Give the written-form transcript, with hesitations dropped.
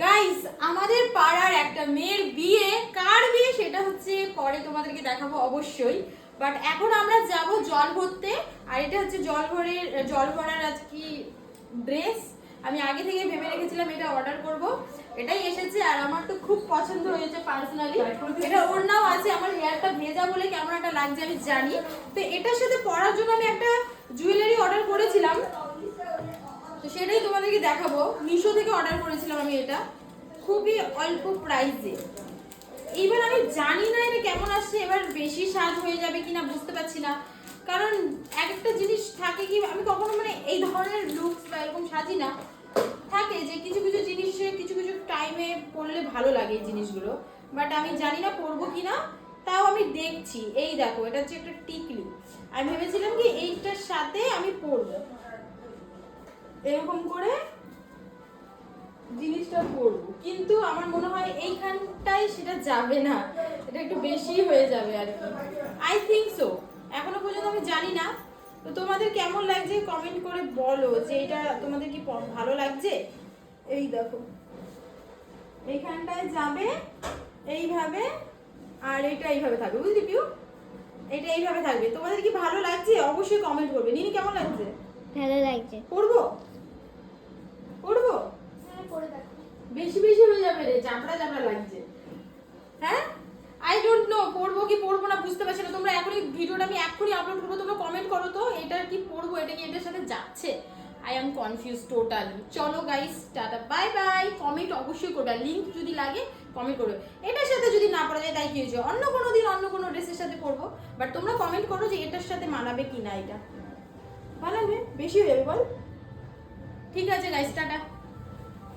Guys আমাদের পাড়ার একটা মেয়ের বিয়ে, কার বিয়ে সেটা হচ্ছে পরে তোমাদেরকে দেখাবো অবশ্যই। বাট এখন আমরা যাব জল ভরতে, আর এটা হচ্ছে জল ভরার আজকে ড্রেস। আমি আগে থেকে ভেবে রেখেছিলাম এটা অর্ডার করব, এটাই এসেছে আর আমার তো খুব পছন্দ হয়েছে পার্সোনালি। এটা ওড়নাও আছে, আমার হেয়ারটা ভেজা বলে কেমন একটা লাগছে আমি জানি। তো এটার সাথে পরার জন্য আমি একটা জুয়েলারি অর্ডার করেছিলাম, তো সেটাই তোমাদেরকে দেখাবো। মিশো থেকে অর্ডার করেছিলাম আমি এটা, খুবই অল্প প্রাইসে। এইবার আমি জানি না এটা কেমন আসছে, এবার বেশি সাজ হয়ে যাবে কিনা বুঝতে পারছি না। কারণ এক একটা জিনিস থাকে কি, আমি কখনো মানে এই ধরনের লুকস বা এরকম সাজি না, থাকে যে কিছু কিছু জিনিসে কিছু কিছু টাইমে পরলে ভালো লাগে এই জিনিসগুলো। বাট আমি জানি না পরবো কিনা, তাও আমি দেখছি। এই দেখো, এটা হচ্ছে একটা টিকলি। আমি ভেবেছিলাম কি এইটার সাথে আমি পরবো, এরকম করে জিনিসটা পরবো, কিন্তু আমার মনে হয় এইখানটায় সেটা যাবে না, এটা একটু বেশি হয়ে যাবে আর কি, আই থিঙ্ক সো। এখনো পর্যন্ত আমি জানি না। তো তোমাদের কেমন লাগছে কমেন্ট করে বলো যে এটা তোমাদের কি ভালো লাগছে। এই দেখো, এইখানটায় যাবে এইভাবে, আর এটা এইভাবে থাকবে, বুঝলি পিউ? এটা এইভাবে থাকবে। তোমাদের কি ভালো লাগছে অবশ্যই কমেন্ট করবে। নিনি কেমন লাগছে? ভালো লাগছে। পরবো পরবো বেশি বেশি হয়ে যাবে রে, চাপড়া চাপড়া লাগছে। হ্যাঁ, আই ডোন্ট নো পরবো কি পরবো না বুঝতে পারছি না। তোমরা এখনই ভিডিওটা আমি এখনই আপলোড করবো, তোমরা কমেন্ট করো তো এটা কি পরবো, এটা কি এটার সাথে যাচ্ছে। I am confuse totally. চলো guys, tata bye bye. Comment অবশ্যই করবে, আর লিঙ্ক যদি লাগে কমেন্ট করবে। এটার সাথে যদি না পরা যায় তাই কি হয়েছে, অন্য কোনো দিন অন্য কোনো ড্রেসের সাথে পরবো। বাট তোমরা কমেন্ট করো যে এটার সাথে মানাবে কি না। এটা মানাবে, বেশি হয়ে যাবে বল। ঠিক আছে গাইস, টাটা।